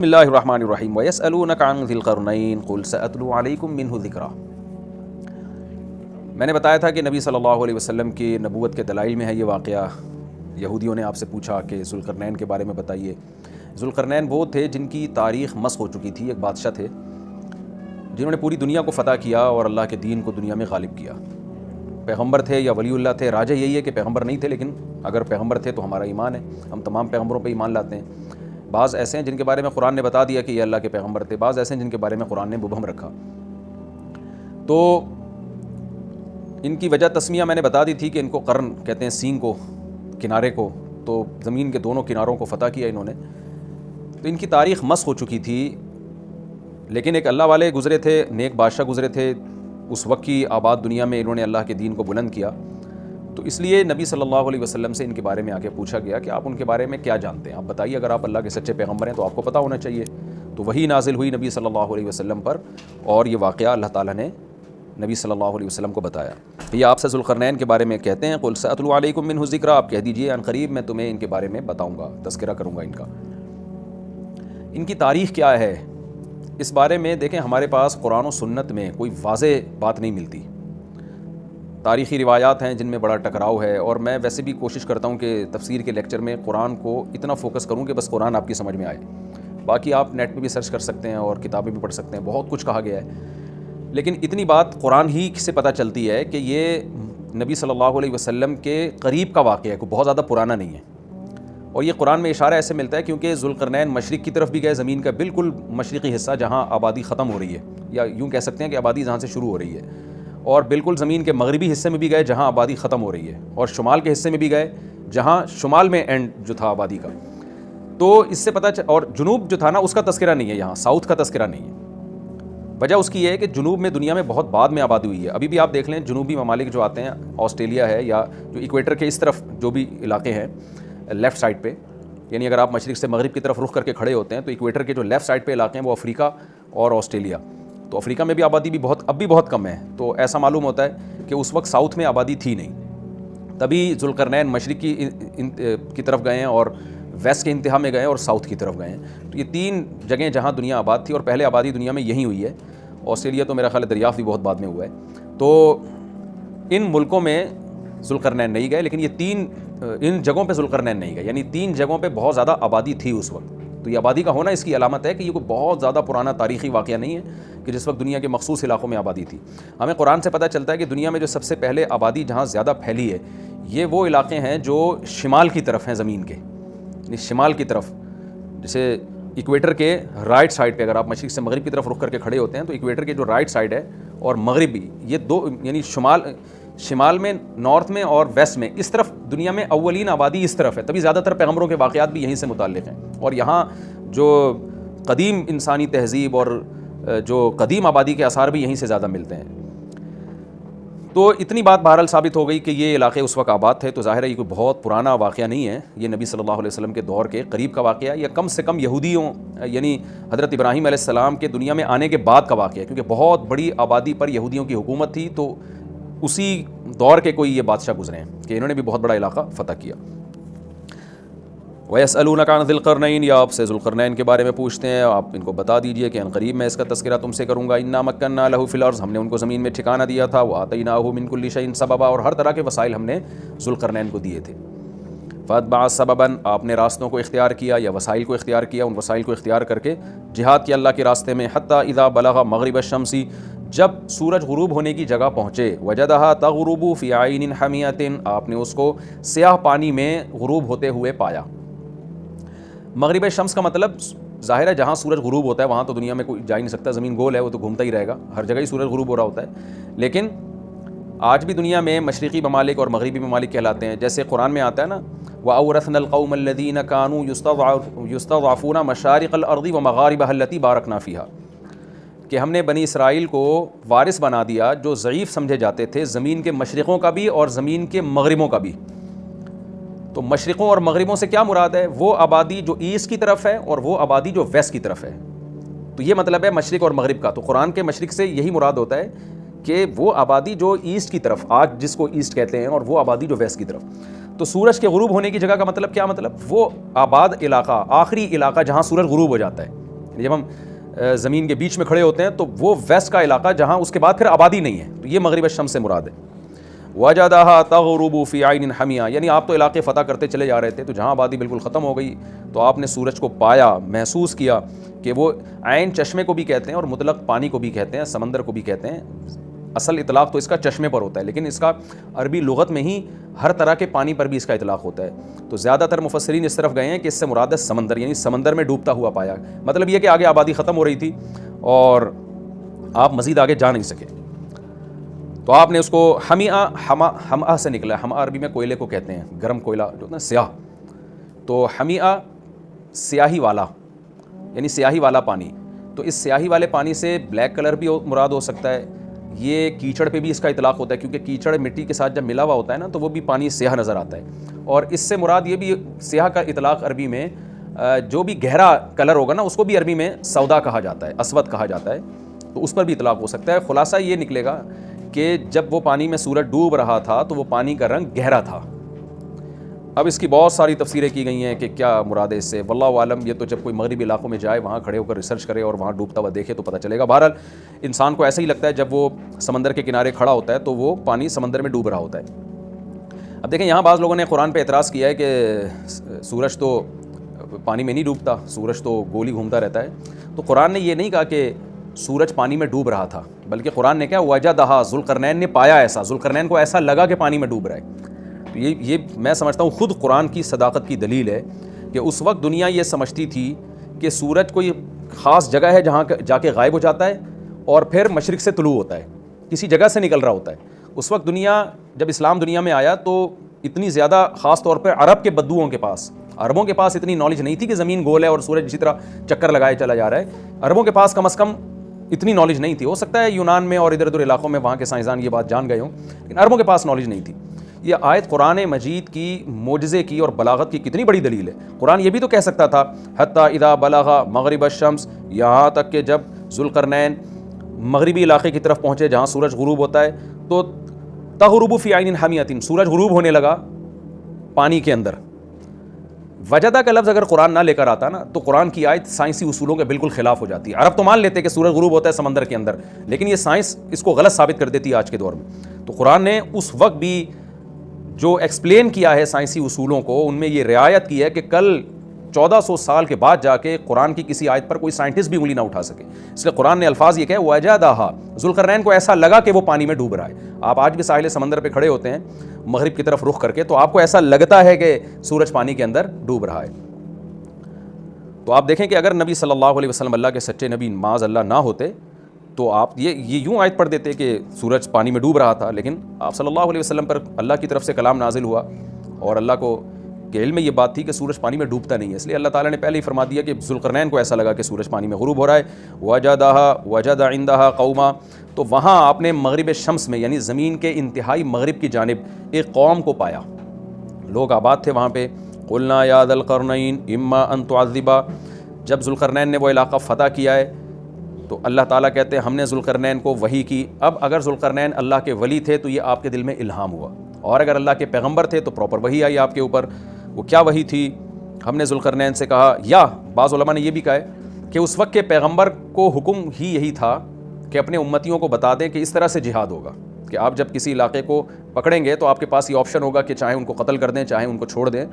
بسم اللہ الرحمن الرحیم وَيَسْأَلُونَكَ عَنْ ذِي الْقَرْنَيْنِ قُلْ سَأَتْلُو عَلَيْكُم مِّنْهُ ذِكْرًا۔ میں نے بتایا تھا کہ نبی صلی اللہ علیہ وسلم کی نبوت کے دلائل میں ہے یہ واقعہ۔ یہودیوں نے آپ سے پوچھا کہ ذوالقرنین کے بارے میں بتائیے۔ ذوالقرنین وہ تھے جن کی تاریخ مسخ ہو چکی تھی، ایک بادشاہ تھے جنہوں نے پوری دنیا کو فتح کیا اور اللہ کے دین کو دنیا میں غالب کیا۔ پیغمبر تھے یا ولی اللہ تھے، راجہ یہی ہے کہ پیغمبر نہیں تھے، لیکن اگر پیغمبر تھے تو ہمارا ایمان ہے، ہم تمام پیغمبروں پہ ایمان لاتے ہیں۔ بعض ایسے ہیں جن کے بارے میں قرآن نے بتا دیا کہ یہ اللہ کے پیغمبر تھے، بعض ایسے ہیں جن کے بارے میں قرآن نے مبہم رکھا۔ تو ان کی وجہ تسمیہ میں نے بتا دی تھی کہ ان کو قرن کہتے ہیں، سینگ کو، کنارے کو، تو زمین کے دونوں کناروں کو فتح کیا انہوں نے۔ تو ان کی تاریخ مسخ ہو چکی تھی، لیکن ایک اللہ والے گزرے تھے، نیک بادشاہ گزرے تھے، اس وقت کی آباد دنیا میں انہوں نے اللہ کے دین کو بلند کیا۔ تو اس لیے نبی صلی اللہ علیہ وسلم سے ان کے بارے میں آ کے پوچھا گیا کہ آپ ان کے بارے میں کیا جانتے ہیں، آپ بتائیے، اگر آپ اللہ کے سچے پیغمبر ہیں تو آپ کو پتہ ہونا چاہیے۔ تو وہی نازل ہوئی نبی صلی اللہ علیہ وسلم پر، اور یہ واقعہ اللہ تعالیٰ نے نبی صلی اللہ علیہ وسلم کو بتایا۔ یہ آپ سے ذوالقرنین کے بارے میں کہتے ہیں، قُلْ سَأَتْلُو عَلَيْكُم مِّنْهُ ذِكْرًا، آپ کہہ دیجئے عن قریب میں تمہیں ان کے بارے میں بتاؤں گا، تذکرہ کروں گا ان کا۔ ان کی تاریخ کیا ہے اس بارے میں دیکھیں، ہمارے پاس قرآن و سنت میں کوئی واضح بات نہیں ملتی۔ تاریخی روایات ہیں جن میں بڑا ٹکراؤ ہے، اور میں ویسے بھی کوشش کرتا ہوں کہ تفسیر کے لیکچر میں قرآن کو اتنا فوکس کروں کہ بس قرآن آپ کی سمجھ میں آئے۔ باقی آپ نیٹ پہ بھی سرچ کر سکتے ہیں اور کتابیں بھی پڑھ سکتے ہیں، بہت کچھ کہا گیا ہے، لیکن اتنی بات قرآن ہی سے پتہ چلتی ہے کہ یہ نبی صلی اللہ علیہ وسلم کے قریب کا واقعہ ہے، کوئی بہت زیادہ پرانا نہیں ہے۔ اور یہ قرآن میں اشارہ ایسے ملتا ہے کیونکہ ذوالقرنین مشرق کی طرف بھی گئے، زمین کا بالکل مشرقی حصہ جہاں آبادی ختم ہو رہی ہے، یا یوں کہہ سکتے ہیں کہ آبادی جہاں سے شروع ہو رہی ہے، اور بالکل زمین کے مغربی حصے میں بھی گئے جہاں آبادی ختم ہو رہی ہے، اور شمال کے حصے میں بھی گئے جہاں شمال میں اینڈ جو تھا آبادی کا۔ تو اس سے اور جنوب جو تھا نا، اس کا تذکرہ نہیں ہے یہاں، ساؤتھ کا تذکرہ نہیں ہے۔ وجہ اس کی یہ ہے کہ جنوب میں دنیا میں بہت بعد میں آبادی ہوئی ہے۔ ابھی بھی آپ دیکھ لیں، جنوبی ممالک جو آتے ہیں، آسٹریلیا ہے، یا جو ایکویٹر کے اس طرف جو بھی علاقے ہیں لیفٹ سائڈ پہ، یعنی اگر آپ مشرق سے مغرب کی طرف رخ کر کے کھڑے ہوتے ہیں تو ایکویٹر کے جو لیفٹ سائڈ پہ علاقے ہیں وہ افریقہ اور آسٹریلیا۔ تو افریقہ میں بھی آبادی بھی اب بھی بہت کم ہے، تو ایسا معلوم ہوتا ہے کہ اس وقت ساؤتھ میں آبادی تھی نہیں، تبھی ذوالقرنین مشرق کی طرف گئے ہیں، اور ویسٹ کے انتہا میں گئے اور ساؤتھ کی طرف گئے ہیں۔ تو یہ تین جگہیں جہاں دنیا آباد تھی، اور پہلے آبادی دنیا میں یہی ہوئی ہے۔ آسٹریلیا تو میرا خیال ہے دریافت بھی بہت بعد میں ہوا ہے۔ تو ان ملکوں میں ذوالقرنین نہیں گئے، لیکن یہ ان جگہوں پہ ذوالقرنین نہیں گئے، یعنی تین جگہوں پہ بہت زیادہ آبادی تھی اس وقت۔ تو یہ آبادی کا ہونا اس کی علامت ہے کہ یہ کوئی بہت زیادہ پرانا تاریخی واقعہ نہیں ہے کہ جس وقت دنیا کے مخصوص علاقوں میں آبادی تھی۔ ہمیں قرآن سے پتہ چلتا ہے کہ دنیا میں جو سب سے پہلے آبادی جہاں زیادہ پھیلی ہے، یہ وہ علاقے ہیں جو شمال کی طرف ہیں زمین کے، یعنی شمال کی طرف، جیسے ایکویٹر کے رائٹ سائڈ پہ، اگر آپ مشرق سے مغرب کی طرف رخ کر کے کھڑے ہوتے ہیں تو ایکویٹر کے جو رائٹ سائڈ ہے اور مغربی، یہ دو، یعنی شمال میں، نارتھ میں اور ویسٹ میں، اس طرف دنیا میں اولین آبادی اس طرف ہے، تبھی زیادہ تر پیغمبروں کے واقعات بھی یہیں سے متعلق ہیں، اور یہاں جو قدیم انسانی تہذیب اور جو قدیم آبادی کے آثار بھی یہیں سے زیادہ ملتے ہیں۔ تو اتنی بات بہرحال ثابت ہو گئی کہ یہ علاقے اس وقت آباد تھے، تو ظاہر ہے یہ کوئی بہت پرانا واقعہ نہیں ہے، یہ نبی صلی اللہ علیہ وسلم کے دور کے قریب کا واقعہ ہے، یا کم سے کم یہودیوں، یعنی حضرت ابراہیم علیہ السلام کے دنیا میں آنے کے بعد کا واقعہ ہے، کیونکہ بہت بڑی آبادی پر یہودیوں کی حکومت تھی، تو اسی دور کے کوئی یہ بادشاہ گزرے ہیں کہ انہوں نے بھی بہت بڑا علاقہ فتح کیا۔ وَيَسْأَلُونَكَ عَنْ ذِي الْقَرْنَيْنِ، یا آپ سے ذوالقرنین کے بارے میں پوچھتے ہیں، آپ ان کو بتا دیجئے کہ ان قریب میں اس کا تذکرہ تم سے کروں گا۔ إِنَّا مَكَّنَّا لَهُ فِي الْأَرْضِ، ہم نے ان کو زمین میں ٹھکانہ دیا تھا، وَآتَيْنَاهُ مِنْ كُلِّ شَيْءٍ سَبَبًا، اور ہر طرح کے وسائل ہم نے ذوالقرنین کو دیے تھے۔ فَأَتْبَعَ سَبَبًا، آپ نے راستوں کو اختیار کیا یا وسائل کو اختیار کیا، ان وسائل کو اختیار کر کے جہاد کیا اللہ کے راستے میں، حتیٰ اذا بلغ مغرب الشمس، جب سورج غروب ہونے کی جگہ پہنچے، وجدہا تغرب فی عین حمیۃ، آپ نے اس کو سیاہ پانی میں غروب ہوتے ہوئے پایا۔ مغرب شمس کا مطلب ظاہر ہے جہاں سورج غروب ہوتا ہے وہاں تو دنیا میں کوئی جا ہی نہیں سکتا، زمین گول ہے، وہ تو گھومتا ہی رہے گا، ہر جگہ ہی سورج غروب ہو رہا ہوتا ہے۔ لیکن آج بھی دنیا میں مشرقی ممالک اور مغربی ممالک کہلاتے ہیں، جیسے قرآن میں آتا ہے نا، وَأَوْرَثْنَا الْقَوْمَ الَّذِينَ كَانُوا يُسْتَضْعَفُونَ مَشَارِقَ الْأَرْضِ وَمَغَارِبَهَا الَّتِي بَارَكْنَا فِيهَا، کہ ہم نے بنی اسرائیل کو وارث بنا دیا جو ضعیف سمجھے جاتے تھے، زمین کے مشرقوں کا بھی اور زمین کے مغربوں کا بھی۔ تو مشرقوں اور مغربوں سے کیا مراد ہے؟ وہ آبادی جو ایسٹ کی طرف ہے اور وہ آبادی جو ویسٹ کی طرف ہے، تو یہ مطلب ہے مشرق اور مغرب کا۔ تو قرآن کے مشرق سے یہی مراد ہوتا ہے کہ وہ آبادی جو ایسٹ کی طرف، آج جس کو ایسٹ کہتے ہیں، اور وہ آبادی جو ویسٹ کی طرف۔ تو سورج کے غروب ہونے کی جگہ کا مطلب کیا؟ مطلب وہ آباد علاقہ، آخری علاقہ جہاں سورج غروب ہو جاتا ہے، جب ہم زمین کے بیچ میں کھڑے ہوتے ہیں تو وہ ویسٹ کا علاقہ جہاں اس کے بعد پھر آبادی نہیں ہے، تو یہ مغرب الشمس سے مراد ہے۔ وجدها تغرب في عین حمیہ، یعنی آپ تو علاقے فتح کرتے چلے جا رہے تھے، تو جہاں آبادی بالکل ختم ہو گئی تو آپ نے سورج کو پایا، محسوس کیا کہ وہ عین چشمے کو بھی کہتے ہیں اور مطلق پانی کو بھی کہتے ہیں، سمندر کو بھی کہتے ہیں۔ اصل اطلاق تو اس کا چشمے پر ہوتا ہے، لیکن اس کا عربی لغت میں ہی ہر طرح کے پانی پر بھی اس کا اطلاق ہوتا ہے۔ تو زیادہ تر مفسرین اس طرف گئے ہیں کہ اس سے مراد ہے سمندر، یعنی سمندر میں ڈوبتا ہوا پایا، مطلب یہ کہ آگے آبادی ختم ہو رہی تھی اور آپ مزید آگے جا نہیں سکے، تو آپ نے اس کو حمیہ سے نکلا ہے۔ حمہ عربی میں کوئلے کو کہتے ہیں، گرم کوئلہ جو ہوتا ہے سیاہ، تو حمیہ سیاہی والا، یعنی سیاہی والا پانی۔ تو اس سیاہی والے پانی سے بلیک کلر بھی مراد ہو سکتا ہے، یہ کیچڑ پہ بھی اس کا اطلاق ہوتا ہے، کیونکہ کیچڑ مٹی کے ساتھ جب ملا ہوا ہوتا ہے نا تو وہ بھی پانی سیاہ نظر آتا ہے، اور اس سے مراد یہ بھی سیاہ کا اطلاق عربی میں جو بھی گہرا کلر ہوگا نا اس کو بھی عربی میں سودا کہا جاتا ہے، اسود کہا جاتا ہے، تو اس پر بھی اطلاق ہو سکتا ہے۔ خلاصہ یہ نکلے گا کہ جب وہ پانی میں سورج ڈوب رہا تھا تو وہ پانی کا رنگ گہرا تھا۔ اب اس کی بہت ساری تفسیریں کی گئی ہیں کہ کیا مراد ہے اس سے، واللہ عالم، یہ تو جب کوئی مغربی علاقوں میں جائے وہاں کھڑے ہو کر ریسرچ کرے اور وہاں ڈوبتا ہوا دیکھے تو پتہ چلے گا۔ بہرحال انسان کو ایسا ہی لگتا ہے جب وہ سمندر کے کنارے کھڑا ہوتا ہے تو وہ پانی سمندر میں ڈوب رہا ہوتا ہے۔ اب دیکھیں یہاں بعض لوگوں نے قرآن پہ اعتراض کیا ہے کہ سورج تو پانی میں نہیں ڈوبتا، سورج تو گول ہی گھومتا رہتا ہے، تو قرآن نے یہ نہیں کہا کہ سورج پانی میں ڈوب رہا تھا، بلکہ قرآن نے کیا وجدہا، ذوالقرنین نے پایا ایسا، ذوالقرنین کو ایسا لگا کہ پانی میں ڈوب رہا ہے۔ تو یہ میں سمجھتا ہوں خود قرآن کی صداقت کی دلیل ہے کہ اس وقت دنیا یہ سمجھتی تھی کہ سورج کوئی خاص جگہ ہے جہاں جا کے غائب ہو جاتا ہے اور پھر مشرق سے طلوع ہوتا ہے، کسی جگہ سے نکل رہا ہوتا ہے۔ اس وقت دنیا، جب اسلام دنیا میں آیا تو اتنی زیادہ، خاص طور پہ عرب کے بدوؤں کے پاس، عربوں کے پاس اتنی نالج نہیں تھی کہ زمین گول ہے اور سورج اسی طرح چکر لگائے چلا جا رہا ہے، عربوں کے پاس کم از کم اتنی نالج نہیں تھی۔ ہو سکتا ہے یونان میں اور ادھر ادھر علاقوں میں وہاں کے سائنسدان یہ بات جان گئے ہوں، لیکن عربوں کے پاس نالج نہیں تھی۔ یہ آیت قرآن مجید کی معجزے کی اور بلاغت کی کتنی بڑی دلیل ہے۔ قرآن یہ بھی تو کہہ سکتا تھا حتی اذا بلغ مغرب الشمس، یہاں تک کہ جب ذوالقرنین مغربی علاقے کی طرف پہنچے جہاں سورج غروب ہوتا ہے، تو تغرب فی عین حمیۃ، سورج غروب ہونے لگا پانی کے اندر۔ وجدہ کا لفظ اگر قرآن نہ لے کر آتا نا تو قرآن کی آیت سائنسی اصولوں کے بالکل خلاف ہو جاتی ہے۔ عرب تو مان لیتے کہ سورج غروب ہوتا ہے سمندر کے اندر، لیکن یہ سائنس اس کو غلط ثابت کر دیتی ہے آج کے دور میں۔ تو قرآن نے اس وقت بھی جو ایکسپلین کیا ہے سائنسی اصولوں کو، ان میں یہ رعایت کی ہے کہ کل 1400 سال کے بعد جا کے قرآن کی کسی آیت پر کوئی سائنٹسٹ بھی انگلی نہ اٹھا سکے۔ اس لیے قرآن نے الفاظ یہ کہے وجدہا، ذوالقرنین کو ایسا لگا کہ وہ پانی میں ڈوب رہا ہے۔ آپ آج بھی ساحل سمندر پہ کھڑے ہوتے ہیں مغرب کی طرف رخ کر کے، تو آپ کو ایسا لگتا ہے کہ سورج پانی کے اندر ڈوب رہا ہے۔ تو آپ دیکھیں کہ اگر نبی صلی اللہ علیہ وسلم اللہ کے سچے نبی معاذ اللہ نہ ہوتے تو آپ یہ یوں آیت پڑھ دیتے کہ سورج پانی میں ڈوب رہا تھا، لیکن آپ صلی اللہ علیہ وسلم پر اللہ کی طرف سے کلام نازل ہوا اور اللہ کو کے علم میں یہ بات تھی کہ سورج پانی میں ڈوبتا نہیں ہے، اس لیے اللہ تعالیٰ نے پہلے ہی فرما دیا کہ ذوالقرنین کو ایسا لگا کہ سورج پانی میں غروب ہو رہا ہے۔ وجد عندها قوما، تو وہاں آپ نے مغرب شمس میں یعنی زمین کے انتہائی مغرب کی جانب ایک قوم کو پایا، لوگ آباد تھے وہاں پہ۔ قلنا یا ذا القرنین اما ان تعذب، جب ذوالقرنین نے وہ علاقہ فتح کیا ہے تو اللہ تعالیٰ کہتے ہیں ہم نے ذوالقرنین کو وحی کی۔ اب اگر ذوالقرنین اللہ کے ولی تھے تو یہ آپ کے دل میں الہام ہوا، اور اگر اللہ کے پیغمبر تھے تو پراپر وحی آئی آپ کے اوپر۔ وہ کیا وحی تھی؟ ہم نے ذوالقرنین سے کہا، یا بعض علماء نے یہ بھی کہا ہے کہ اس وقت کے پیغمبر کو حکم ہی یہی تھا کہ اپنے امتیوں کو بتا دیں کہ اس طرح سے جہاد ہوگا کہ آپ جب کسی علاقے کو پکڑیں گے تو آپ کے پاس یہ آپشن ہوگا کہ چاہے ان کو قتل کر دیں چاہے ان کو چھوڑ دیں۔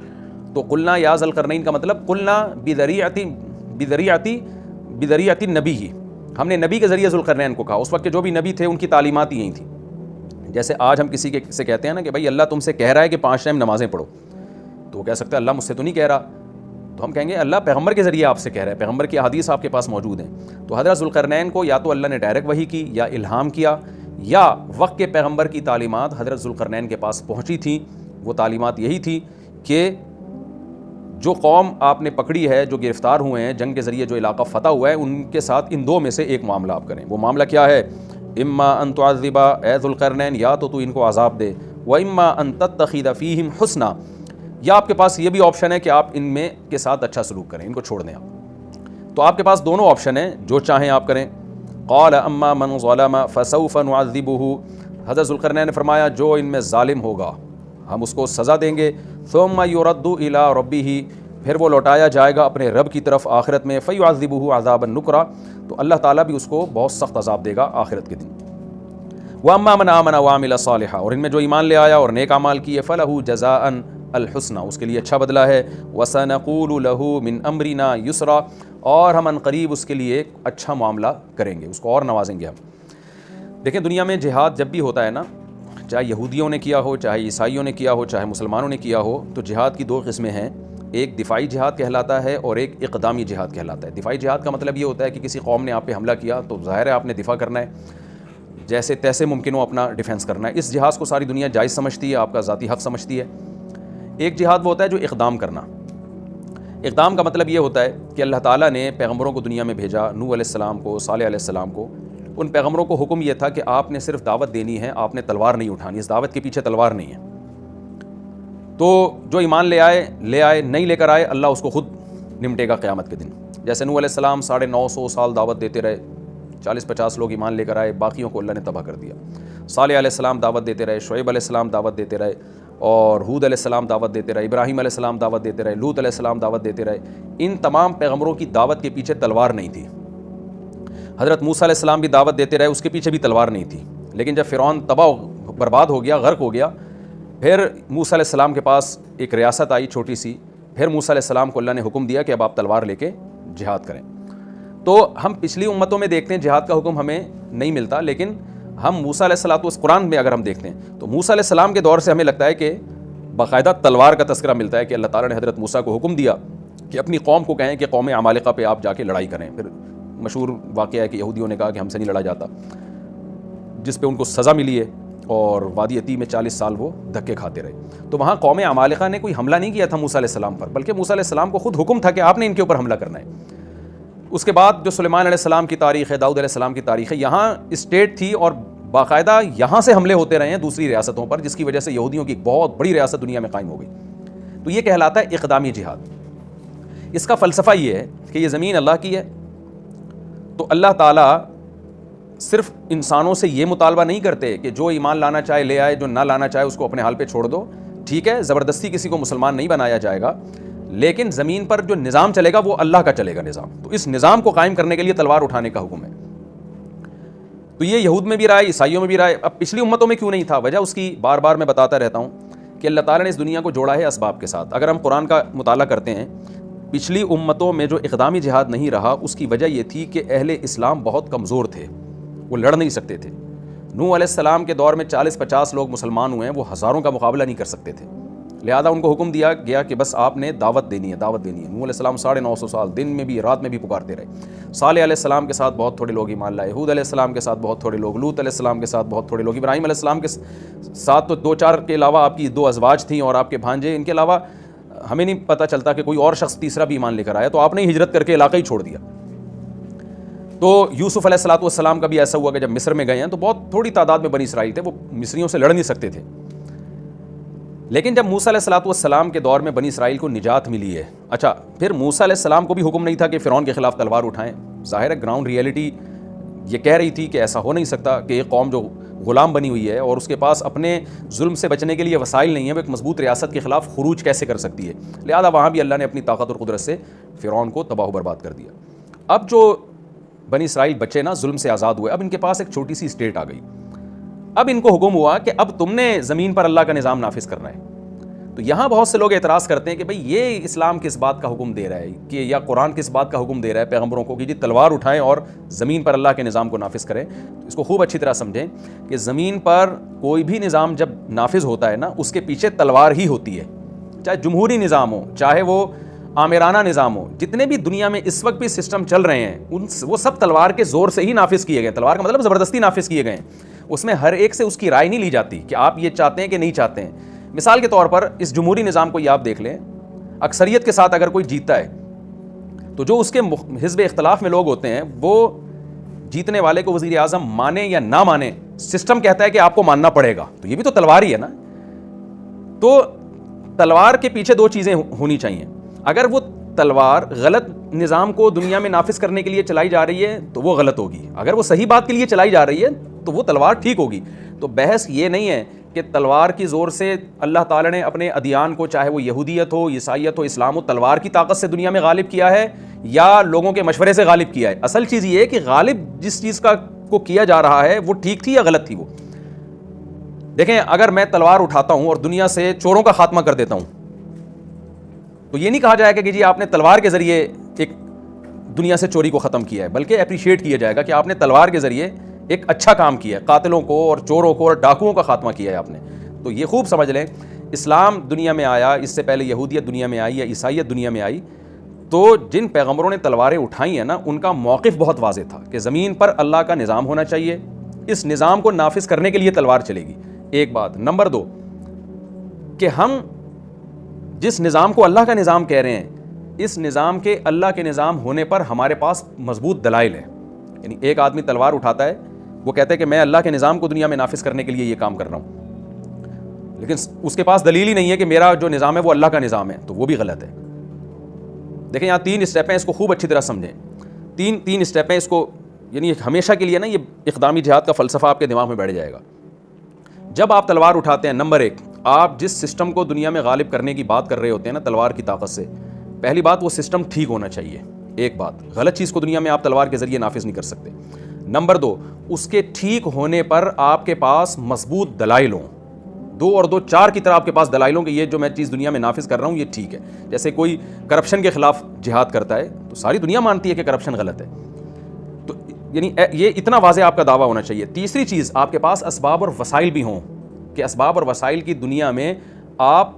تو قلنا یا ذا القرنین کا مطلب قلنا بذریعۃ نبی ہی، ہم نے نبی کے ذریعے ذوالقرنین کو کہا۔ اس وقت کے جو بھی نبی تھے ان کی تعلیمات یہی تھیں۔ جیسے آج ہم کسی سے کہتے ہیں نا کہ بھائی اللہ تم سے کہہ رہا ہے کہ 5 ٹائم نمازیں پڑھو، تو وہ کہہ سکتا ہے اللہ مجھ سے تو نہیں کہہ رہا، تو ہم کہیں گے اللہ پیغمبر کے ذریعے آپ سے کہہ رہا ہے، پیغمبر کی احادیث آپ کے پاس موجود ہیں۔ تو حضرت ذوالقرنین کو یا تو اللہ نے ڈائریکٹ وحی کی یا الہام کیا، یا وقت کے پیغمبر کی تعلیمات حضرت ذوالقرنین کے پاس پہنچی تھیں۔ وہ تعلیمات یہی تھی کہ جو قوم آپ نے پکڑی ہے، جو گرفتار ہوئے ہیں جنگ کے ذریعے، جو علاقہ فتح ہوا ہے، ان کے ساتھ ان دو میں سے ایک معاملہ آپ کریں۔ وہ معاملہ کیا ہے؟ اما ان تعذب، اے ذوالقرنین یا تو ان کو عذاب دے، و اما ان تتخذ فیہم حسنا، یا آپ کے پاس یہ بھی آپشن ہے کہ آپ ان میں کے ساتھ اچھا سلوک کریں، ان کو چھوڑ دیں آپ۔ تو آپ کے پاس دونوں آپشن ہیں، جو چاہیں آپ کریں۔ قال اما من ظلم فسوف نعذبہ، حضرت ذوالقرنین نے فرمایا جو ان میں ظالم ہوگا ہم اس کو سزا دیں گے۔ ثم يرد الى ربہ، پھر وہ لوٹایا جائے گا اپنے رب کی طرف آخرت میں، فَيُعَذِّبُهُ عَذَابًا نُكْرًا، تو اللہ تعالیٰ بھی اس کو بہت سخت عذاب دے گا آخرت کے دن۔ وَأَمَّا مَنْ آمَنَ وَعَمِلَ صَالِحًا، اور ان میں جو ایمان لے آیا اور نیک اعمال کیے، فَلَهُ جَزَاءً الحسنى، اس کے لیے اچھا بدلہ ہے، وَسَنَقُولُ لَهُ مِنْ أَمْرِنَا يُسْرًا، اور ہم عنقریب اس کے لیے اچھا معاملہ کریں گے، اس کو اور نوازیں گے ہم۔ دیکھیں دنیا میں جہاد جب بھی ہوتا ہے نا، چاہے یہودیوں نے کیا ہو، چاہے عیسائیوں نے کیا ہو، چاہے مسلمانوں نے کیا ہو، تو جہاد کی دو قسمیں ہیں، ایک دفاعی جہاد کہلاتا ہے اور ایک اقدامی جہاد کہلاتا ہے۔ دفاعی جہاد کا مطلب یہ ہوتا ہے کہ کسی قوم نے آپ پہ حملہ کیا تو ظاہر ہے آپ نے دفاع کرنا ہے، جیسے تیسے ممکن ہو اپنا ڈیفینس کرنا ہے۔ اس جہاد کو ساری دنیا جائز سمجھتی ہے، آپ کا ذاتی حق سمجھتی ہے۔ ایک جہاد وہ ہوتا ہے جو اقدام کرنا۔ اقدام کا مطلب یہ ہوتا ہے کہ اللہ تعالیٰ نے پیغمبروں کو دنیا میں بھیجا، نوح علیہ السلام کو، صالح علیہ السلام کو۔ ان پیغمبروں کو حکم یہ تھا کہ آپ نے صرف دعوت دینی ہے، آپ نے تلوار نہیں اٹھانی، اس دعوت کے پیچھے تلوار نہیں ہے۔ تو جو ایمان لے آئے، نہیں لے کر آئے، اللہ اس کو خود نمٹے گا قیامت کے دن۔ جیسے نوح علیہ السلام 950 سال دعوت دیتے رہے، 40-50 لوگ ایمان لے کر آئے، باقیوں کو اللہ نے تباہ کر دیا۔ صالح علیہ السلام دعوت دیتے رہے، شعیب علیہ السلام دعوت دیتے رہے، اور ہود علیہ السلام دعوت دیتے رہے، ابراہیم علیہ السلام دعوت دیتے رہے، لوط علیہ السلام دعوت دیتے رہے۔ ان تمام پیغمبروں کی دعوت کے پیچھے تلوار نہیں تھی۔ حضرت موسیٰ علیہ السلام بھی دعوت دیتے رہے، اس کے پیچھے بھی تلوار نہیں تھی۔ لیکن جب فرعون تباہ برباد ہو گیا، غرق ہو گیا، پھر موسیٰ علیہ السلام کے پاس ایک ریاست آئی چھوٹی سی، پھر موسیٰ علیہ السلام کو اللہ نے حکم دیا کہ اب آپ تلوار لے کے جہاد کریں۔ تو ہم پچھلی امتوں میں دیکھتے ہیں جہاد کا حکم ہمیں نہیں ملتا، لیکن ہم موسیٰ علیہ السلام اس قرآن میں اگر ہم دیکھتے ہیں تو موسیٰ علیہ السلام کے دور سے ہمیں لگتا ہے کہ باقاعدہ تلوار کا تذکرہ ملتا ہے کہ اللہ تعالیٰ نے حضرت موسیٰ کو حکم دیا کہ اپنی قوم کو کہیں کہ قوم عمالقہ پہ آپ جا کے لڑائی کریں۔ پھر مشہور واقعہ ہے کہ یہودیوں نے کہا کہ ہم سے نہیں لڑا جاتا، جس پہ ان کو سزا ملی ہے، اور وادی عتیق میں 40 سال وہ دھکے کھاتے رہے۔ تو وہاں قوم عمالقہ نے کوئی حملہ نہیں کیا تھا موسیٰ علیہ السلام پر، بلکہ موسیٰ علیہ السلام کو خود حکم تھا کہ آپ نے ان کے اوپر حملہ کرنا ہے۔ اس کے بعد جو سلیمان علیہ السلام کی تاریخ ہے، داؤد علیہ السلام کی تاریخ ہے، یہاں اسٹیٹ تھی اور باقاعدہ یہاں سے حملے ہوتے رہے ہیں دوسری ریاستوں پر، جس کی وجہ سے یہودیوں کی ایک بہت بڑی ریاست دنیا میں قائم ہو گئی۔ تو یہ کہلاتا ہے اقدامی جہاد۔ اس کا فلسفہ یہ ہے کہ یہ زمین اللہ کی ہے، تو اللہ تعالیٰ صرف انسانوں سے یہ مطالبہ نہیں کرتے کہ جو ایمان لانا چاہے لے آئے، جو نہ لانا چاہے اس کو اپنے حال پہ چھوڑ دو۔ ٹھیک ہے، زبردستی کسی کو مسلمان نہیں بنایا جائے گا، لیکن زمین پر جو نظام چلے گا وہ اللہ کا چلے گا نظام۔ تو اس نظام کو قائم کرنے کے لیے تلوار اٹھانے کا حکم ہے۔ تو یہ یہود میں بھی رہا ہے، عیسائیوں میں بھی رہا ہے۔ اب پچھلی امتوں میں کیوں نہیں تھا؟ وجہ اس کی بار بار میں بتاتا رہتا ہوں کہ اللہ تعالیٰ نے اس دنیا کو جوڑا ہے اسباب کے ساتھ۔ اگر ہم قرآن کا مطالعہ کرتے ہیں، پچھلی امتوں میں جو اقدامی جہاد نہیں رہا، اس کی وجہ یہ تھی کہ اہل اسلام بہت کمزور تھے، وہ لڑ نہیں سکتے تھے۔ نوح علیہ السلام کے دور میں 40-50 لوگ مسلمان ہوئے ہیں، وہ ہزاروں کا مقابلہ نہیں کر سکتے تھے، لہذا ان کو حکم دیا گیا کہ بس آپ نے دعوت دینی ہے، دعوت دینی ہے۔ نوح علیہ السلام 950 سال دن میں بھی رات میں بھی پکارتے رہے۔ صالح علیہ السلام کے ساتھ بہت تھوڑے لوگ ایمان لائے، ہود علیہ السلام کے ساتھ بہت تھوڑے لوگ، لوط علیہ السلام کے ساتھ بہت تھوڑے لوگ، ابراہیم علیہ السلام کے ساتھ تو 2-4 کے علاوہ آپ کی 2 ازواج تھیں اور آپ کے بھانجے، ان کے علاوہ ہمیں نہیں پتہ چلتا کہ کوئی اور شخص تیسرا بھی ایمان لے کر آیا، تو آپ نے ہجرت کر کے علاقہ ہی چھوڑ دیا۔ تو یوسف علیہ السلام کا بھی ایسا ہوا کہ جب مصر میں گئے ہیں تو بہت تھوڑی تعداد میں بنی اسرائیل تھے، وہ مصریوں سے لڑ نہیں سکتے تھے۔ لیکن جب موسیٰ علیہ السلام کے دور میں بنی اسرائیل کو نجات ملی ہے، اچھا پھر موسیٰ علیہ السلام کو بھی حکم نہیں تھا کہ فرعون کے خلاف تلوار اٹھائیں۔ ظاہر ہے گراؤنڈ ریئلٹی یہ کہہ رہی تھی کہ ایسا ہو نہیں سکتا کہ ایک قوم جو غلام بنی ہوئی ہے اور اس کے پاس اپنے ظلم سے بچنے کے لیے وسائل نہیں ہیں، وہ ایک مضبوط ریاست کے خلاف خروج کیسے کر سکتی ہے، لہذا وہاں بھی اللہ نے اپنی طاقت اور قدرت سے فرعون کو تباہ و برباد کر دیا۔ اب جو بنی اسرائیل بچے نا ظلم سے آزاد ہوئے، اب ان کے پاس ایک چھوٹی سی اسٹیٹ آ گئی۔ اب ان کو حکم ہوا کہ اب تم نے زمین پر اللہ کا نظام نافذ کرنا ہے۔ تو یہاں بہت سے لوگ اعتراض کرتے ہیں کہ بھئی یہ اسلام کس بات کا حکم دے رہا ہے، کہ یا قرآن کس بات کا حکم دے رہا ہے پیغمبروں کو کہ جی تلوار اٹھائیں اور زمین پر اللہ کے نظام کو نافذ کریں۔ اس کو خوب اچھی طرح سمجھیں کہ زمین پر کوئی بھی نظام جب نافذ ہوتا ہے نا، اس کے پیچھے تلوار ہی ہوتی ہے، چاہے جمہوری نظام ہو، چاہے وہ آمرانہ نظام ہو۔ جتنے بھی دنیا میں اس وقت بھی سسٹم چل رہے ہیں وہ سب تلوار کے زور سے ہی نافذ کیے گئے۔ تلوار کا مطلب زبردستی نافذ کیے گئے ہیں، اس میں ہر ایک سے اس کی رائے نہیں لی جاتی کہ آپ یہ چاہتے ہیں کہ نہیں چاہتے ہیں۔ مثال کے طور پر اس جمہوری نظام کو یہ آپ دیکھ لیں، اکثریت کے ساتھ اگر کوئی جیتتا ہے تو جو اس کے حزب اختلاف میں لوگ ہوتے ہیں وہ جیتنے والے کو وزیر اعظم مانے یا نہ مانے، سسٹم کہتا ہے کہ آپ کو ماننا پڑے گا، تو یہ بھی تو تلوار ہی ہے نا۔ تو تلوار کے پیچھے 2 چیزیں ہونی چاہیے۔ اگر وہ تلوار غلط نظام کو دنیا میں نافذ کرنے کے لیے چلائی جا رہی ہے تو وہ غلط ہوگی، اگر وہ صحیح بات کے لیے چلائی جا رہی ہے تو وہ تلوار ٹھیک ہوگی۔ تو بحث یہ نہیں ہے کہ تلوار کی زور سے اللہ تعالیٰ نے اپنے ادیان کو، چاہے وہ یہودیت ہو، عیسائیت ہو، اسلام ہو، تلوار کی طاقت سے دنیا میں غالب کیا ہے یا لوگوں کے مشورے سے غالب کیا ہے. اصل چیز یہ ہے کہ غالب جس چیز کو کیا جا رہا ہے وہ ٹھیک تھی یا غلط تھی. وہ دیکھیں، اگر میں تلوار اٹھاتا ہوں اور دنیا سے چوروں کا خاتمہ کر دیتا ہوں تو یہ نہیں کہا جائے گا کہ جی آپ نے تلوار کے ذریعے ایک دنیا سے چوری کو ختم کیا ہے، بلکہ اپریشیٹ کیا جائے گا کہ آپ نے تلوار کے ذریعے ایک اچھا کام کیا ہے، قاتلوں کو اور چوروں کو اور ڈاکوؤں کا خاتمہ کیا ہے آپ نے. تو یہ خوب سمجھ لیں، اسلام دنیا میں آیا، اس سے پہلے یہودیت دنیا میں آئی یا عیسائیت دنیا میں آئی، تو جن پیغمبروں نے تلواریں اٹھائی ہیں نا، ان کا موقف بہت واضح تھا کہ زمین پر اللہ کا نظام ہونا چاہیے، اس نظام کو نافذ کرنے کے لیے تلوار چلے گی. ایک بات. نمبر 2 کہ ہم جس نظام کو اللہ کا نظام کہہ رہے ہیں، اس نظام کے اللہ کے نظام ہونے پر ہمارے پاس مضبوط دلائل ہیں. یعنی ایک آدمی تلوار اٹھاتا ہے، وہ کہتا ہے کہ میں اللہ کے نظام کو دنیا میں نافذ کرنے کے لیے یہ کام کر رہا ہوں، لیکن اس کے پاس دلیل ہی نہیں ہے کہ میرا جو نظام ہے وہ اللہ کا نظام ہے، تو وہ بھی غلط ہے. دیکھیں یہاں 3 اسٹیپ ہیں، اس کو خوب اچھی طرح سمجھیں. تین اسٹیپ ہیں، اس کو یعنی ہمیشہ کے لیے نا یہ اقدامی جہاد کا فلسفہ آپ کے دماغ میں بیٹھ جائے گا. جب آپ تلوار اٹھاتے ہیں، نمبر 1، آپ جس سسٹم کو دنیا میں غالب کرنے کی بات کر رہے ہوتے ہیں نا تلوار کی طاقت سے، پہلی بات وہ سسٹم ٹھیک ہونا چاہیے. ایک بات، غلط چیز کو دنیا میں آپ تلوار کے ذریعے نافذ نہیں کر سکتے. نمبر 2، اس کے ٹھیک ہونے پر آپ کے پاس مضبوط دلائل ہوں. 2 اور 2 4 کی طرح آپ کے پاس دلائل ہوں کہ یہ جو میں چیز دنیا میں نافذ کر رہا ہوں یہ ٹھیک ہے. جیسے کوئی کرپشن کے خلاف جہاد کرتا ہے تو ساری دنیا مانتی ہے کہ کرپشن غلط ہے، تو یعنی یہ اتنا واضح آپ کا دعویٰ ہونا چاہیے. تیسری چیز، آپ کے پاس اسباب اور وسائل بھی ہوں کہ اسباب اور وسائل کی دنیا میں آپ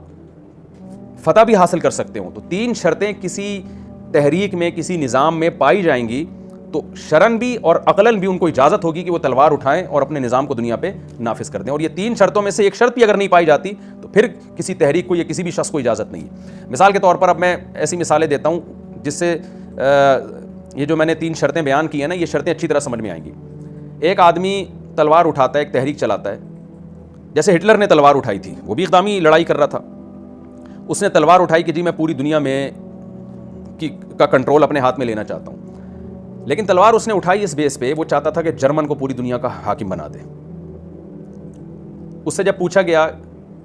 فتح بھی حاصل کر سکتے ہوں. تو 3 شرطیں کسی تحریک میں، کسی نظام میں پائی جائیں گی تو شرعن بھی اور عقلاً بھی ان کو اجازت ہوگی کہ وہ تلوار اٹھائیں اور اپنے نظام کو دنیا پہ نافذ کر دیں. اور یہ 3 شرطوں میں سے ایک شرط بھی اگر نہیں پائی جاتی تو پھر کسی تحریک کو یا کسی بھی شخص کو اجازت نہیں ہے. مثال کے طور پر اب میں ایسی مثالیں دیتا ہوں جس سے یہ جو میں نے 3 شرطیں بیان کی ہیں نا، یہ شرطیں اچھی طرح سمجھ میں آئیں گی. ایک آدمی تلوار اٹھاتا ہے، ایک تحریک چلاتا ہے. جیسے ہٹلر نے تلوار اٹھائی تھی، وہ بھی اقدامی لڑائی کر رہا تھا. اس نے تلوار اٹھائی کہ جی میں پوری دنیا میں کا کنٹرول اپنے ہاتھ میں لینا چاہتا ہوں. لیکن تلوار اس نے اٹھائی اس بیس پہ وہ چاہتا تھا کہ جرمن کو پوری دنیا کا حاکم بنا دے. اس سے جب پوچھا گیا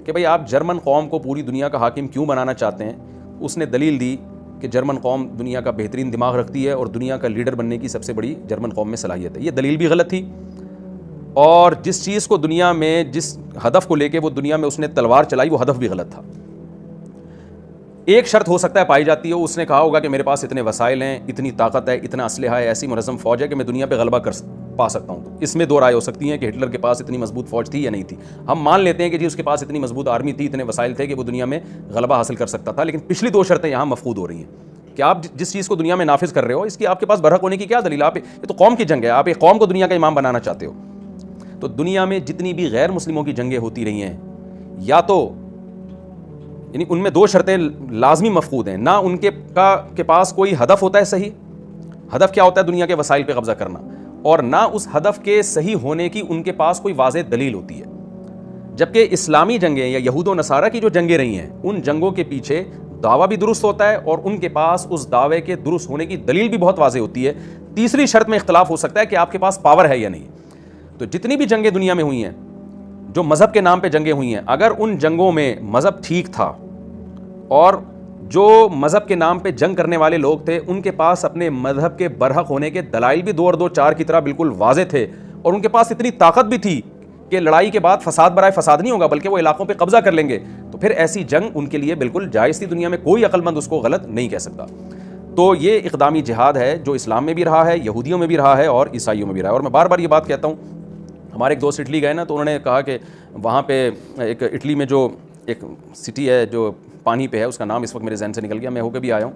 کہ بھئی آپ جرمن قوم کو پوری دنیا کا حاکم کیوں بنانا چاہتے ہیں، اس نے دلیل دی کہ جرمن قوم دنیا کا بہترین دماغ رکھتی ہے اور دنیا کا لیڈر بننے کی سب سے بڑی جرمن قوم میں صلاحیت ہے. یہ دلیل بھی غلط تھی، اور جس چیز کو دنیا میں، جس ہدف کو لے کے وہ دنیا میں اس نے تلوار چلائی، وہ ہدف بھی غلط تھا. ایک شرط ہو سکتا ہے پائی جاتی ہے، اس نے کہا ہوگا کہ میرے پاس اتنے وسائل ہیں، اتنی طاقت ہے، اتنا اسلحہ ہے، ایسی منظم فوج ہے کہ میں دنیا پہ غلبہ پا سکتا ہوں. تو اس میں 2 رائے ہو سکتی ہیں کہ ہٹلر کے پاس اتنی مضبوط فوج تھی یا نہیں تھی. ہم مان لیتے ہیں کہ جی اس کے پاس اتنی مضبوط آرمی تھی، اتنے وسائل تھے کہ وہ دنیا میں غلبہ حاصل کر سکتا تھا. لیکن پچھلی 2 شرطیں یہاں مفقود ہو رہی ہیں کہ آپ جس چیز کو دنیا میں نافذ کر رہے ہو اس کی آپ کے پاس برحق ہونے کی کیا دلیل؟ آپ یہ تو قوم کی جنگ ہے، آپ ایک قوم کو دنیا کا امام بنانا چاہتے ہو. تو دنیا میں جتنی بھی غیر مسلموں کی جنگیں ہوتی رہی ہیں، یا تو یعنی ان میں 2 شرطیں لازمی مفقود ہیں. نہ ان کے پاس کوئی ہدف ہوتا ہے صحیح، ہدف کیا ہوتا ہے دنیا کے وسائل پہ قبضہ کرنا، اور نہ اس ہدف کے صحیح ہونے کی ان کے پاس کوئی واضح دلیل ہوتی ہے. جبکہ اسلامی جنگیں یا یہود و نصارہ کی جو جنگیں رہی ہیں، ان جنگوں کے پیچھے دعویٰ بھی درست ہوتا ہے اور ان کے پاس اس دعوے کے درست ہونے کی دلیل بھی بہت واضح ہوتی ہے. تیسری شرط میں اختلاف ہو سکتا ہے کہ آپ کے پاس پاور ہے یا نہیں. تو جتنی بھی جنگیں دنیا میں ہوئی ہیں، جو مذہب کے نام پہ جنگیں ہوئی ہیں، اگر ان جنگوں میں مذہب ٹھیک تھا اور جو مذہب کے نام پہ جنگ کرنے والے لوگ تھے ان کے پاس اپنے مذہب کے برحق ہونے کے دلائل بھی 2 اور 2 4 کی طرح بالکل واضح تھے، اور ان کے پاس اتنی طاقت بھی تھی کہ لڑائی کے بعد فساد برائے فساد نہیں ہوگا بلکہ وہ علاقوں پہ قبضہ کر لیں گے، تو پھر ایسی جنگ ان کے لیے بالکل جائز تھی. دنیا میں کوئی عقل مند اس کو غلط نہیں کہہ سکتا. تو یہ اقدامی جہاد ہے جو اسلام میں بھی رہا ہے، یہودیوں میں بھی رہا ہے اور عیسائیوں میں بھی رہا ہے. اور میں بار بار یہ بات کہتا ہوں، ہمارے ایک دوست اٹلی گئے نا، تو انہوں نے کہا کہ وہاں پہ ایک اٹلی میں جو ایک سٹی ہے جو پانی پہ ہے، اس کا نام اس وقت میرے ذہن سے نکل گیا، میں ہو کے بھی آیا ہوں،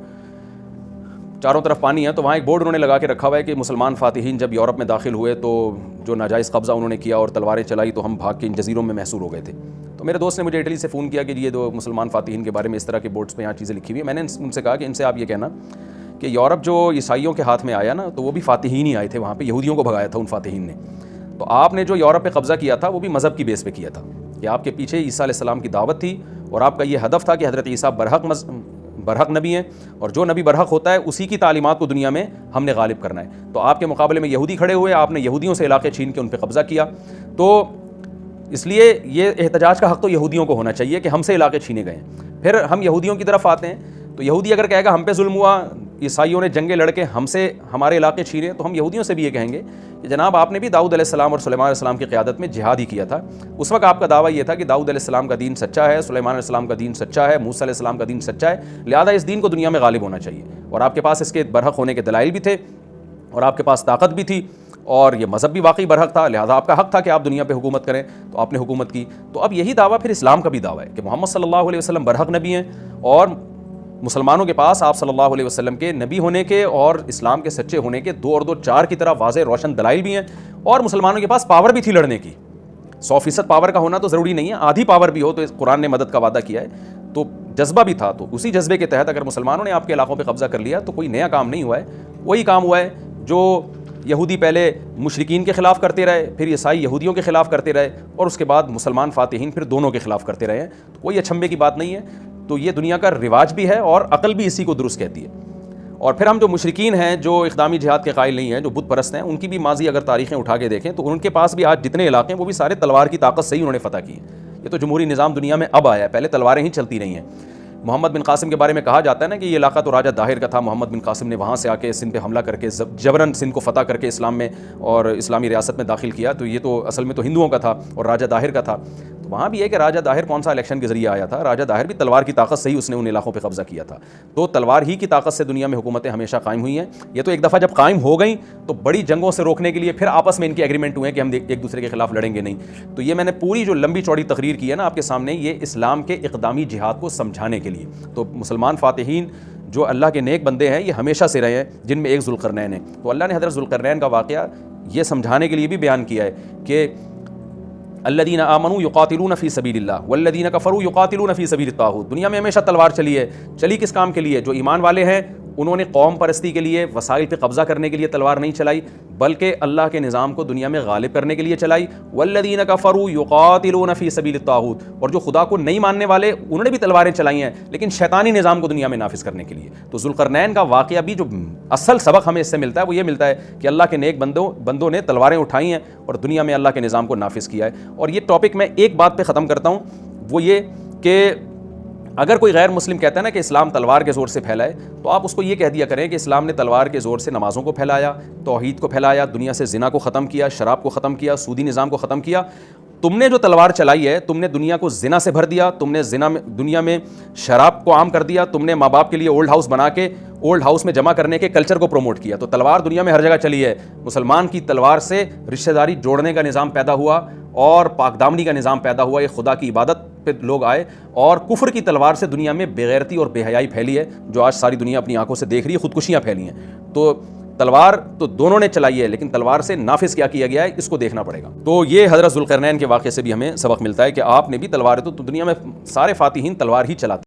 چاروں طرف پانی ہے. تو وہاں ایک بورڈ انہوں نے لگا کے رکھا ہوا ہے کہ مسلمان فاتحین جب یورپ میں داخل ہوئے تو جو ناجائز قبضہ انہوں نے کیا اور تلواریں چلائی تو ہم بھاگ کے ان جزیروں میں محصور ہو گئے تھے. تو میرے دوست نے مجھے اٹلی سے فون کیا کہ یہ دو مسلمان فاتحین کے بارے میں اس طرح کے بورڈز پہ یہاں چیزیں لکھی ہوئی ہیں. میں نے ان سے کہا کہ ان سے آپ یہ کہنا کہ یورپ جو عیسائیوں کے ہاتھ میں آیا نا، تو وہ بھی فاتحین ہی آئے تھے، وہاں پہ یہودیوں کو بھگایا تھا ان فاتحین نے. تو آپ نے جو یورپ پہ قبضہ کیا تھا وہ بھی مذہب کی بیس پہ کیا تھا کہ آپ کے پیچھے عیسیٰ علیہ السلام کی دعوت تھی اور آپ کا یہ ہدف تھا کہ حضرت عیسیٰ برحق نبی ہیں، اور جو نبی برحق ہوتا ہے اسی کی تعلیمات کو دنیا میں ہم نے غالب کرنا ہے. تو آپ کے مقابلے میں یہودی کھڑے ہوئے، آپ نے یہودیوں سے علاقے چھین کے ان پہ قبضہ کیا. تو اس لیے یہ احتجاج کا حق تو یہودیوں کو ہونا چاہیے کہ ہم سے علاقے چھینے گئے ہیں. پھر ہم یہودیوں کی طرف آتے ہیں تو یہودی اگر کہے گا ہم پہ ظلم ہوا, عیسائیوں نے جنگیں لڑ کے ہم سے ہمارے علاقے چھینے, تو ہم یہودیوں سے بھی یہ کہیں گے کہ جناب آپ نے بھی داؤد علیہ السلام اور سلیمان علیہ السلام کی قیادت میں جہاد ہی کیا تھا. اس وقت آپ کا دعویٰ یہ تھا کہ داؤد علیہ السلام کا دین سچا ہے, سلیمان علیہ السلام کا دین سچا ہے, موسیٰ علیہ السلام کا دین سچا ہے, لہذا اس دین کو دنیا میں غالب ہونا چاہیے. اور آپ کے پاس اس کے برحق ہونے کے دلائل بھی تھے اور آپ کے پاس طاقت بھی تھی اور یہ مذہب بھی واقعی برحق تھا, لہذا آپ کا حق تھا کہ آپ دنیا پہ حکومت کریں, تو آپ نے حکومت کی. تو اب یہی دعویٰ پھر اسلام کا بھی دعویٰ ہے کہ محمد صلی اللہ علیہ وسلم برحق نبی ہیں اور مسلمانوں کے پاس آپ صلی اللہ علیہ وسلم کے نبی ہونے کے اور اسلام کے سچے ہونے کے 2 اور 2 4 کی طرح واضح روشن دلائل بھی ہیں, اور مسلمانوں کے پاس پاور بھی تھی لڑنے کی. 100% پاور کا ہونا تو ضروری نہیں ہے, آدھی پاور بھی ہو تو قرآن نے مدد کا وعدہ کیا ہے, تو جذبہ بھی تھا. تو اسی جذبے کے تحت اگر مسلمانوں نے آپ کے علاقوں پہ قبضہ کر لیا تو کوئی نیا کام نہیں ہوا ہے, وہی کام ہوا ہے جو یہودی پہلے مشرکین کے خلاف کرتے رہے, پھر عیسائی یہودیوں کے خلاف کرتے رہے, اور اس کے بعد مسلمان فاتحین پھر دونوں کے خلاف کرتے رہے ہیں. تو کوئی اچھمبے کی بات نہیں ہے, تو یہ دنیا کا رواج بھی ہے اور عقل بھی اسی کو درست کہتی ہے. اور پھر ہم جو مشرکین ہیں, جو اقدامی جہاد کے قائل نہیں ہیں, جو بت پرست ہیں, ان کی بھی ماضی اگر تاریخیں اٹھا کے دیکھیں تو ان کے پاس بھی آج جتنے علاقے ہیں وہ بھی سارے تلوار کی طاقت سے ہی انہوں نے فتح کی ہے. یہ تو جمہوری نظام دنیا میں اب آیا ہے, پہلے تلواریں ہی چلتی رہی ہیں. محمد بن قاسم کے بارے میں کہا جاتا ہے نا کہ یہ علاقہ تو راجہ داہر کا تھا, محمد بن قاسم نے وہاں سے آ کے سندھ پہ حملہ کر کے جبراً سندھ کو فتح کر کے اسلام میں اور اسلامی ریاست میں داخل کیا, تو یہ تو اصل میں تو ہندوؤں کا تھا اور راجہ داہر کا تھا. تو وہاں بھی ہے کہ راجہ داہر کون سا الیکشن کے ذریعے آیا تھا, راجہ داہر بھی تلوار کی طاقت سے ہی اس نے ان علاقوں پہ قبضہ کیا تھا. تو تلوار ہی کی طاقت سے دنیا میں حکومتیں ہمیشہ قائم ہوئی ہیں. یہ تو ایک دفعہ جب قائم ہو گئیں تو بڑی جنگوں سے روکنے کے لیے پھر آپس میں ان کے ایگریمنٹ ہوئے کہ ہم ایک دوسرے کے خلاف لڑیں گے نہیں. تو یہ میں نے پوری جو لمبی چوڑی تقریر کی ہے نا آپ کے سامنے, یہ اسلام کے اقدامی جہاد کو سمجھانے کے لیے. تو مسلمان فاتحین جو اللہ کے نیک بندے ہیں یہ ہمیشہ سے رہے ہیں, جن میں ایک ذوالقرنین ہے. تو اللہ نے حضرت ذوالقرنین کا واقعہ یہ سمجھانے کے لیے بھی بیان کیا ہے کہ الذین آمنوا یقاتلون فی سبیل اللہ والذین کفروا یقاتلون فی سبیل الطاغوت. دنیا میں ہمیشہ تلوار چلی ہے. چلی کس کام کے لیے؟ جو ایمان والے ہیں انہوں نے قوم پرستی کے لیے, وسائل پہ قبضہ کرنے کے لیے تلوار نہیں چلائی, بلکہ اللہ کے نظام کو دنیا میں غالب کرنے کے لیے چلائی. والذین کفروا یقاتلون فی سبیل الطاغوت, اور جو خدا کو نہیں ماننے والے انہوں نے بھی تلواریں چلائی ہیں لیکن شیطانی نظام کو دنیا میں نافذ کرنے کے لیے. تو ذوالقرنین کا واقعہ بھی جو اصل سبق ہمیں اس سے ملتا ہے وہ یہ ملتا ہے کہ اللہ کے نیک بندوں نے تلواریں اٹھائی ہیں اور دنیا میں اللہ کے نظام کو نافذ کیا ہے. اور یہ ٹاپک میں ایک بات پہ ختم کرتا ہوں, وہ یہ کہ اگر کوئی غیر مسلم کہتا ہے نا کہ اسلام تلوار کے زور سے پھیلا ہے, تو آپ اس کو یہ کہہ دیا کریں کہ اسلام نے تلوار کے زور سے نمازوں کو پھیلایا, توحید کو پھیلایا, دنیا سے زنا کو ختم کیا, شراب کو ختم کیا, سودی نظام کو ختم کیا. تم نے جو تلوار چلائی ہے, تم نے دنیا کو زنا سے بھر دیا, تم نے دنیا میں شراب کو عام کر دیا, تم نے ماں باپ کے لیے اولڈ ہاؤس بنا کے اولڈ ہاؤس میں جمع کرنے کے کلچر کو پروموٹ کیا. تو تلوار دنیا میں ہر جگہ چلی ہے. مسلمان کی تلوار سے رشتہ داری جوڑنے کا نظام پیدا ہوا اور پاک دامنی کا نظام پیدا ہوا, یہ خدا کی عبادت پہ لوگ آئے. اور کفر کی تلوار سے دنیا میں بے غیرتی اور بے حیائی پھیلی ہے, جو آج ساری دنیا اپنی آنکھوں سے دیکھ رہی ہے. خودکشیاں پھیلی ہیں. تو تلوار تو دونوں نے چلائی ہے, لیکن تلوار سے نافذ کیا گیا ہے اس کو دیکھنا پڑے گا. تو یہ حضرت ذوالقرنین کے واقعے سے بھی ہمیں سبق ملتا ہے کہ آپ نے بھی تلوار, تو دنیا میں سارے فاتحین تلوار ہی چلاتے